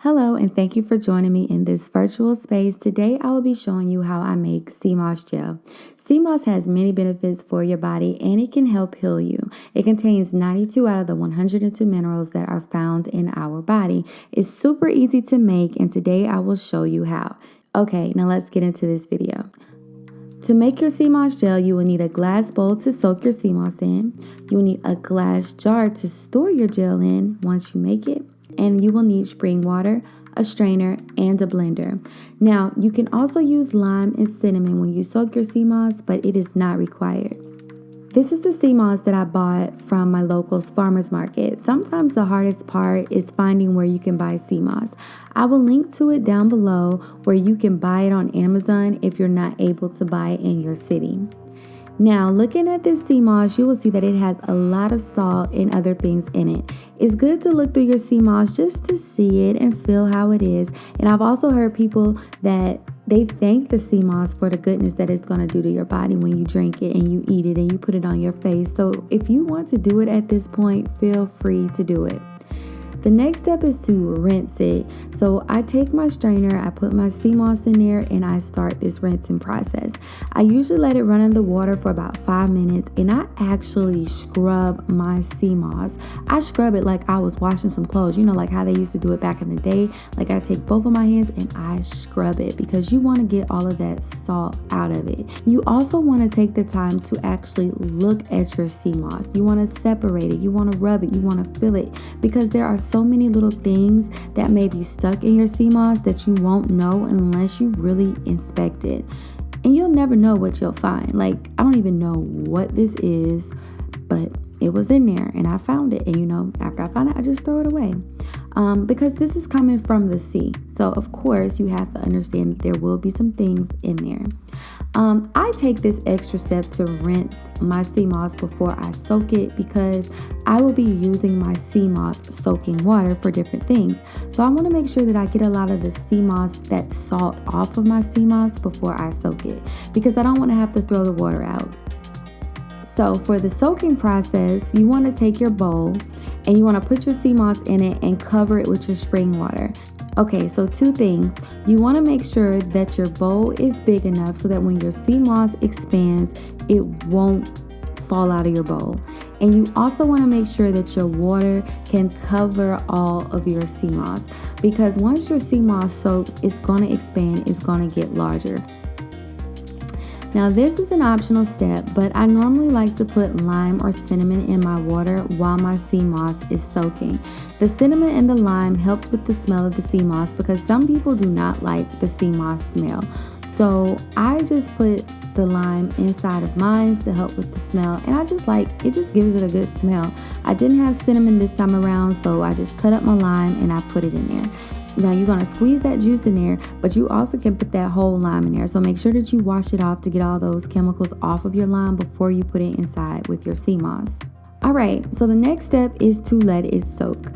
Hello, and thank you for joining me in this virtual space. Today, I will be showing you how I make sea moss gel. Sea moss has many benefits for your body, and it can help heal you. It contains 92 out of the 102 minerals that are found in our body. It's super easy to make, and today I will show you how. Okay, now let's get into this video. To make your sea moss gel, you will need a glass bowl to soak your sea moss in. You will need a glass jar to store your gel in once you make it. And you will need spring water, a strainer, and a blender. Now, you can also use lime and cinnamon when you soak your sea moss, but it is not required. This is the sea moss that I bought from my local farmer's market. Sometimes the hardest part is finding where you can buy sea moss. I will link to it down below where you can buy it on Amazon if you're not able to buy it in your city. Now, looking at this sea moss, you will see that it has a lot of salt and other things in it. It's good to look through your sea moss just to see it and feel how it is. And I've also heard people that they thank the sea moss for the goodness that it's going to do to your body when you drink it and you eat it and you put it on your face. So if you want to do it at this point, feel free to do it. The next step is to rinse it. So I take my strainer, I put my sea moss in there, and I start this rinsing process. I usually let it run in the water for about 5 minutes, and I actually scrub my sea moss. I scrub it like I was washing some clothes, like how they used to do it back in the day. Like I take both of my hands and I scrub it because you want to get all of that salt out of it. You also want to take the time to actually look at your sea moss. You want to separate it, you want to rub it, you want to feel it, because there are so many little things that may be stuck in your sea moss that you won't know unless you really inspect it. And you'll never know what you'll find. Like, I don't even know what this is, but it was in there and I found it. And after I found it, I just throw it away. Because this is coming from the sea. So of course you have to understand that there will be some things in there. I take this extra step to rinse my sea moss before I soak it because I will be using my sea moss soaking water for different things. So I want to make sure that I get a lot of the sea moss, that salt, off of my sea moss before I soak it, because I don't want to have to throw the water out. So for the soaking process, you want to take your bowl and you want to put your sea moss in it and cover it with your spring water. Okay, so 2 things. You want to make sure that your bowl is big enough so that when your sea moss expands, it won't fall out of your bowl. And you also want to make sure that your water can cover all of your sea moss, because once your sea moss soaks, it's going to expand, it's going to get larger. Now, this is an optional step, but I normally like to put lime or cinnamon in my water while my sea moss is soaking. The cinnamon and the lime helps with the smell of the sea moss because some people do not like the sea moss smell. So I just put the lime inside of mine to help with the smell, and I just like it, just gives it a good smell. I didn't have cinnamon this time around, so I just cut up my lime and I put it in there. Now you're going to squeeze that juice in there, but you also can put that whole lime in there. So make sure that you wash it off to get all those chemicals off of your lime before you put it inside with your sea moss. All right, so the next step is to let it soak.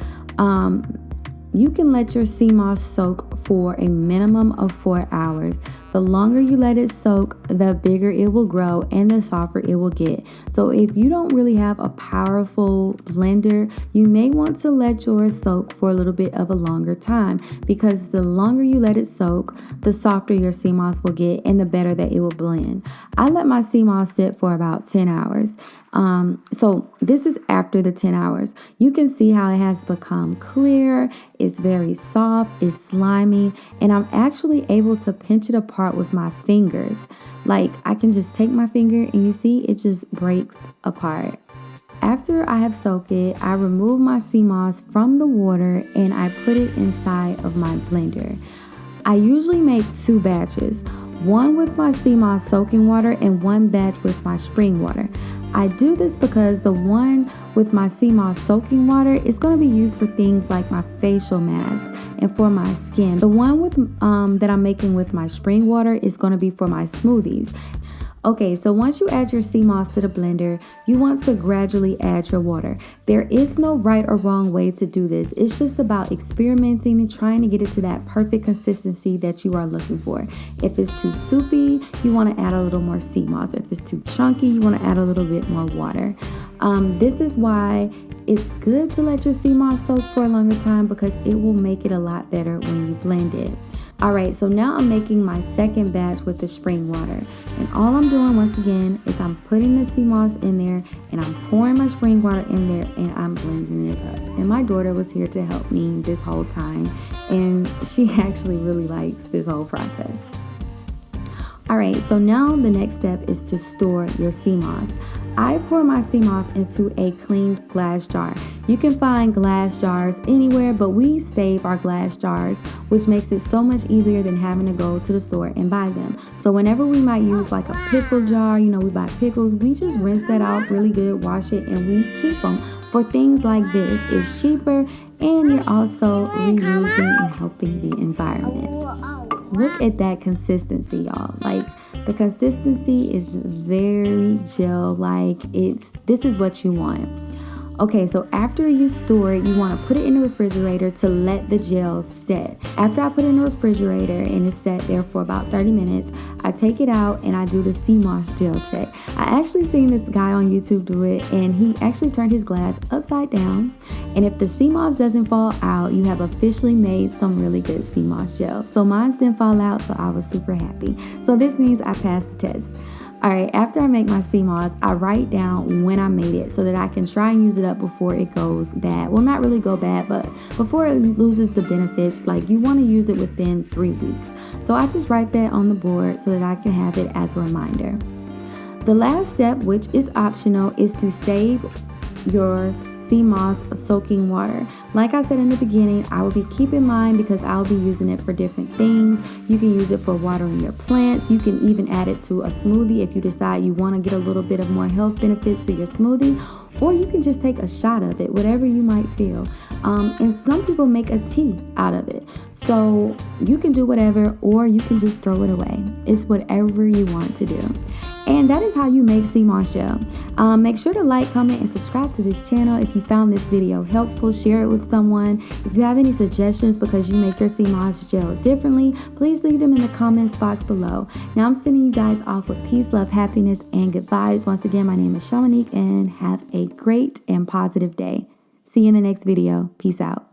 You can let your sea moss soak for a minimum of 4 hours. The longer you let it soak, the bigger it will grow and the softer it will get. So if you don't really have a powerful blender, you may want to let yours soak for a little bit of a longer time, because the longer you let it soak, the softer your sea moss will get and the better that it will blend. I let my sea moss sit for about 10 hours. So this is after the 10 hours. You can see how it has become clear. It's very soft, it's slimy, and I'm actually able to pinch it apart with my fingers. Like, I can just take my finger and you see it just breaks apart. After I have soaked it, I remove my sea moss from the water and I put it inside of my blender. I usually make 2 batches, one with my sea moss soaking water and 1 batch with my spring water. I do this because the one with my sea moss soaking water is going to be used for things like my facial mask and for my skin. The one with that I'm making with my spring water is going to be for my smoothies. Okay, so once you add your sea moss to the blender, you want to gradually add your water. There is no right or wrong way to do this. It's just about experimenting and trying to get it to that perfect consistency that you are looking for. If it's too soupy, you want to add a little more sea moss. If it's too chunky, you want to add a little bit more water. This is why it's good to let your sea moss soak for a longer time, because it will make it a lot better when you blend it. Alright, so now I'm making my second batch with the spring water. And all I'm doing once again is I'm putting the sea moss in there and I'm pouring my spring water in there and I'm blending it up. And my daughter was here to help me this whole time, and she actually really likes this whole process. Alright, so now the next step is to store your sea moss. I pour my sea moss into a clean glass jar. You can find glass jars anywhere, but we save our glass jars, which makes it so much easier than having to go to the store and buy them. So whenever we might use like a pickle jar, we buy pickles, we just rinse that out really good, wash it, and we keep them. For things like this, it's cheaper, and you're also reusing and helping the environment. Look at that consistency, y'all. Like, the consistency is very gel-like. This is what you want. Okay, so after you store it, you want to put it in the refrigerator to let the gel set. After I put it in the refrigerator and it's set there for about 30 minutes, I take it out and I do the sea moss gel check. I actually seen this guy on YouTube do it, and he actually turned his glass upside down. And if the sea moss doesn't fall out, you have officially made some really good sea moss gel. So mine didn't fall out, so I was super happy. So this means I passed the test. Alright, after I make my sea moss, I write down when I made it so that I can try and use it up before it goes bad. Well, not really go bad, but before it loses the benefits. Like, you want to use it within 3 weeks. So I just write that on the board so that I can have it as a reminder. The last step, which is optional, is to save your sea moss soaking water. Like I said in the beginning, I will be keep in mind because I'll be using it for different things. You can use it for watering your plants. You can even add it to a smoothie if you decide you want to get a little bit of more health benefits to your smoothie. Or you can just take a shot of it, whatever you might feel. And some people make a tea out of it. So you can do whatever, or you can just throw it away. It's whatever you want to do. And that is how you make sea moss gel. Make sure to like, comment, and subscribe to this channel if you found this video helpful. Share it with someone. If you have any suggestions because you make your sea moss gel differently, please leave them in the comments box below. Now I'm sending you guys off with peace, love, happiness, and good vibes. Once again, my name is Shamanique, and have a great and positive day. See you in the next video. Peace out.